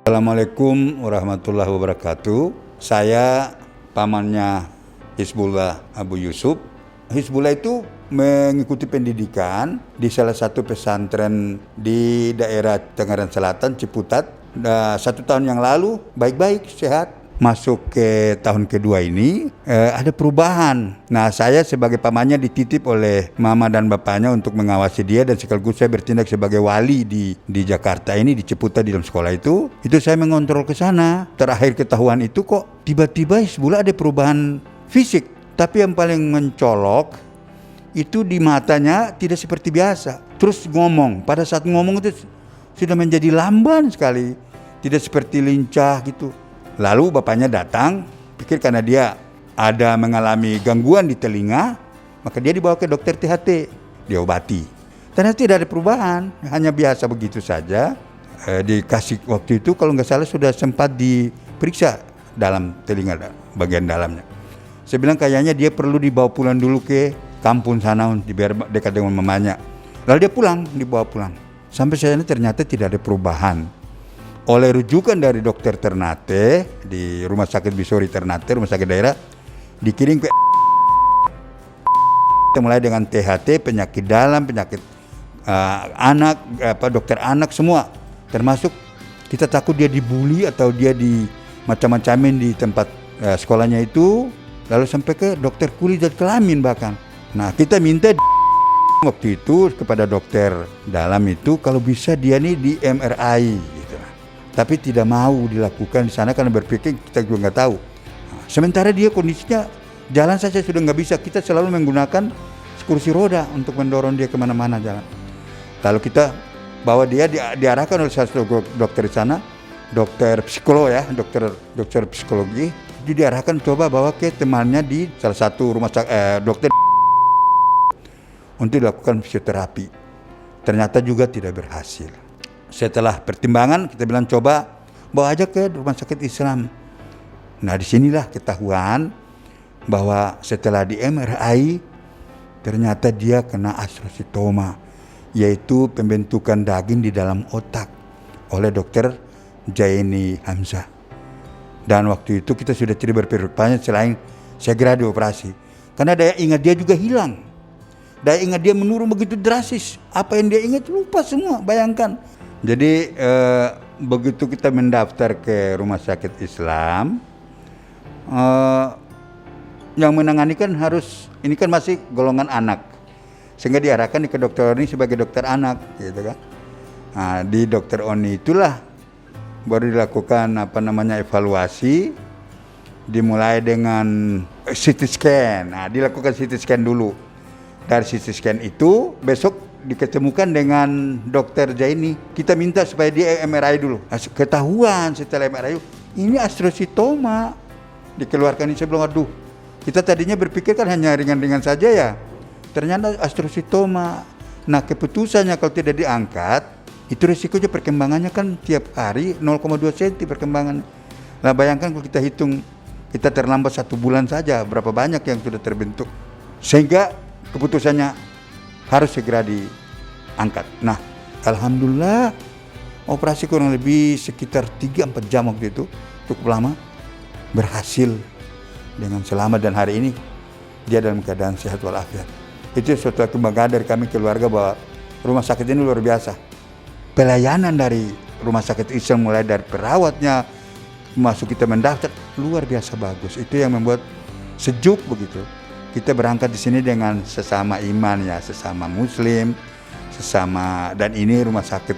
Assalamualaikum warahmatullahi wabarakatuh. Saya pamannya Hizbullah Abu Yusuf. Hizbullah itu mengikuti pendidikan di salah satu pesantren di daerah Tangerang Selatan, Ciputat. 1 tahun yang lalu baik-baik, sehat. Masuk ke tahun kedua ini ada perubahan. Nah, saya sebagai pamannya dititip oleh mama dan bapaknya untuk mengawasi dia, dan sekaligus saya bertindak sebagai wali di Jakarta ini, di Ciputat, di dalam sekolah itu saya mengontrol ke sana. Terakhir ketahuan itu kok tiba-tiba Hizbullah ada perubahan fisik, tapi yang paling mencolok itu di matanya tidak seperti biasa. Terus ngomong, pada saat ngomong itu sudah menjadi lamban sekali, tidak seperti lincah gitu. Lalu bapaknya datang, pikir karena dia ada mengalami gangguan di telinga, maka dia dibawa ke dokter THT, diobati. Ternyata tidak ada perubahan, hanya biasa begitu saja. Dikasih waktu itu kalau nggak salah sudah sempat diperiksa dalam telinga bagian dalamnya. Saya bilang kayaknya dia perlu dibawa pulang dulu ke kampung sana, biar dekat dengan mamanya. Lalu dia pulang, dibawa pulang. Sampai saya ini ternyata tidak ada perubahan. Oleh rujukan dari dokter Ternate di Rumah Sakit Bisori Ternate, rumah sakit daerah, dikirim ke mulai dengan THT, penyakit dalam, penyakit anak, dokter anak semua. Termasuk kita takut dia dibully atau dia di macam-macamin di tempat sekolahnya itu, lalu sampai ke dokter kulit dan kelamin bahkan. Nah, kita minta waktu itu kepada dokter dalam itu kalau bisa dia nih di MRI. Tapi tidak mau dilakukan di sana karena berpikir kita juga nggak tahu. Sementara dia kondisinya jalan saja sudah nggak bisa. Kita selalu menggunakan kursi roda untuk mendorong dia kemana-mana jalan. Lalu kita bawa dia diarahkan oleh salah satu dokter di sana, dokter psikolog ya, dokter psikologi. Dia diarahkan coba bawa ke temannya di salah satu rumah sakit dokter untuk dilakukan fisioterapi. Ternyata juga tidak berhasil. Setelah pertimbangan kita bilang coba bawa aja ke rumah sakit Islam. Nah, disinilah ketahuan bahwa setelah di MRI ternyata dia kena astrositoma, yaitu pembentukan daging di dalam otak oleh dokter Jaini Hamzah. Dan waktu itu kita sudah tidak berpikir selain segera dioperasi, karena daya ingat dia juga hilang. Daya ingat dia menurun begitu drastis. Apa yang dia ingat lupa semua, bayangkan. Jadi begitu kita mendaftar ke rumah sakit Islam, yang menangani kan ini kan masih golongan anak, sehingga diarahkan ke dokter Oni sebagai dokter anak, gitu kan. Nah, di dokter Oni itulah baru dilakukan evaluasi, dimulai dengan CT scan. Nah, dilakukan CT scan dulu. Dari CT scan itu besok diketemukan dengan dokter Jaini. Kita minta supaya dia MRI dulu. Ketahuan setelah MRI, ini astrositoma. Dikeluarkan. Saya bilang, aduh, kita tadinya berpikir kan hanya ringan-ringan saja ya. Ternyata astrositoma. Nah, keputusannya kalau tidak diangkat, itu risikonya perkembangannya kan tiap hari 0,2 cm perkembangan. Nah, bayangkan kalau kita hitung, kita terlambat 1 bulan saja, berapa banyak yang sudah terbentuk. Sehingga keputusannya harus segera diangkat. Nah, alhamdulillah operasi kurang lebih sekitar 3-4 jam waktu itu, cukup lama, berhasil dengan selamat, dan hari ini dia dalam keadaan sehat walafiat. Itu suatu kebanggaan dari kami keluarga bahwa rumah sakit ini luar biasa. Pelayanan dari rumah sakit Islam mulai dari perawatnya masuk kita mendaftar luar biasa bagus. Itu yang membuat sejuk begitu. Kita berangkat di sini dengan sesama iman ya, sesama muslim, dan ini rumah sakit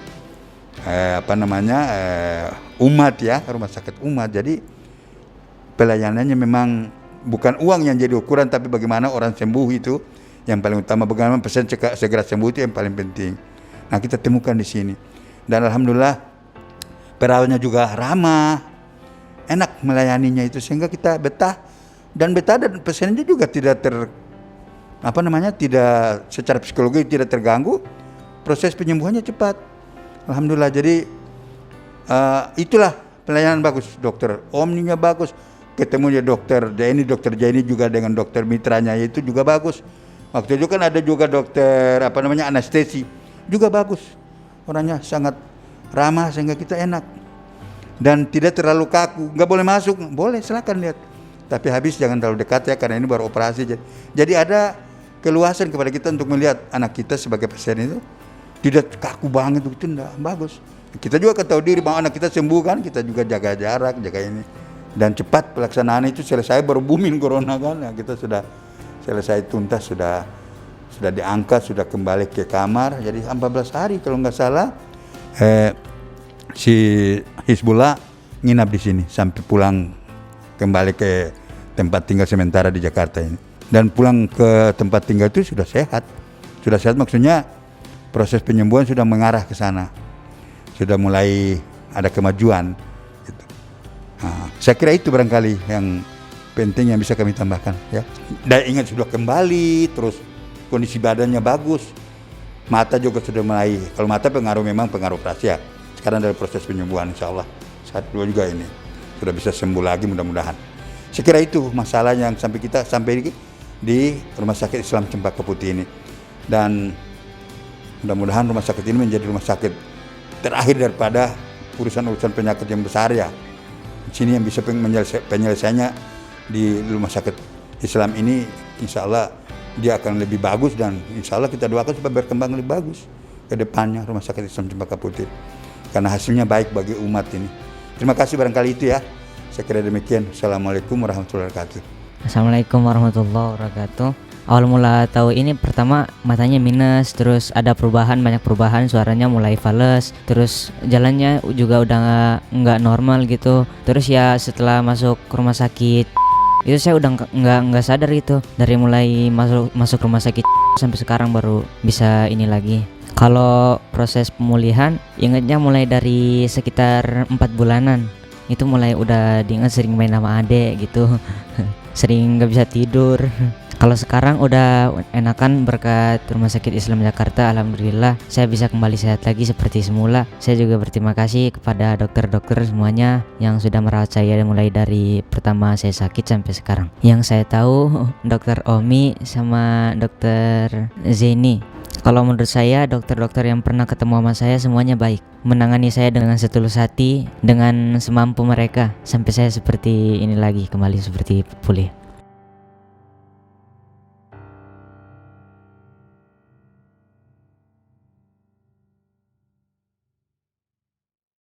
umat ya, rumah sakit umat. Jadi pelayanannya memang bukan uang yang jadi ukuran, tapi bagaimana orang sembuh itu yang paling utama. Bagaimana pasien segera sembuh itu yang paling penting. Nah, kita temukan di sini, dan alhamdulillah perawatnya juga ramah, enak melayaninya itu, sehingga kita betah. Dan pasiennya juga tidak tidak secara psikologi tidak terganggu, proses penyembuhannya cepat, alhamdulillah. Jadi itulah pelayanan bagus, dokter Omninya bagus, ketemunya dokter Jaini juga dengan dokter mitranya itu juga bagus. Waktu itu kan ada juga dokter anestesi juga bagus, orangnya sangat ramah sehingga kita enak. dan tidak terlalu kaku, nggak boleh masuk, boleh silakan lihat. Tapi habis jangan terlalu dekat ya, karena ini baru operasi. Jadi ada keluasan kepada kita untuk melihat anak kita sebagai pasien itu tidak kaku banget, itu enggak bagus. Kita juga tahu diri bahwa anak kita sembuh kan, kita juga jaga jarak, jaga ini. Dan cepat pelaksanaan itu selesai, baru booming corona kan. Ya, kita sudah selesai tuntas, sudah diangkat, sudah kembali ke kamar. Jadi 14 hari kalau nggak salah si Hizbullah nginap di sini sampai pulang kembali ke tempat tinggal sementara di Jakarta ini. Dan pulang ke tempat tinggal itu sudah sehat. Sudah sehat maksudnya proses penyembuhan sudah mengarah ke sana. Sudah mulai ada kemajuan. Gitu. Nah, saya kira itu barangkali yang penting yang bisa kami tambahkan. Ya. Dan ingat sudah kembali, terus kondisi badannya bagus. Mata juga sudah mulai, kalau mata memang pengaruh operasi ya. Sekarang dari proses penyembuhan insya Allah. Saat dua juga ini. Sudah bisa sembuh lagi mudah-mudahan. Saya kira itu masalah yang sampai di Rumah Sakit Islam Cempaka Putih ini. Dan mudah-mudahan rumah sakit ini menjadi rumah sakit terakhir daripada urusan-urusan penyakit yang besar ya. Di sini yang bisa penyelesaiannya di Rumah Sakit Islam ini insya Allah dia akan lebih bagus, dan insya Allah kita doakan supaya berkembang lebih bagus ke depannya Rumah Sakit Islam Cempaka Putih. Karena hasilnya baik bagi umat ini. Terima kasih barangkali itu ya. Saya kira demikian. Assalamualaikum warahmatullahi wabarakatuh. Assalamualaikum warahmatullahi wabarakatuh. Awal mula tahu ini pertama matanya minus, terus ada banyak perubahan, suaranya mulai fales, terus jalannya juga udah nggak normal gitu. Terus ya setelah masuk rumah sakit itu saya udah nggak sadar gitu, dari mulai masuk rumah sakit sampai sekarang baru bisa ini lagi. Kalau proses pemulihan ingatnya mulai dari sekitar 4 bulanan. Itu mulai udah diingat sering main sama adek gitu. Sering gak bisa tidur. Kalau sekarang udah enakan berkat Rumah Sakit Islam Jakarta. Alhamdulillah saya bisa kembali sehat lagi seperti semula. Saya juga berterima kasih kepada dokter-dokter semuanya yang sudah merawat saya mulai dari pertama saya sakit sampai sekarang. Yang saya tahu dokter Omi sama dokter Zeni. Kalau menurut saya dokter-dokter yang pernah ketemu sama saya semuanya baik, menangani saya dengan setulus hati, dengan semampu mereka sampai saya seperti ini lagi, kembali seperti pulih.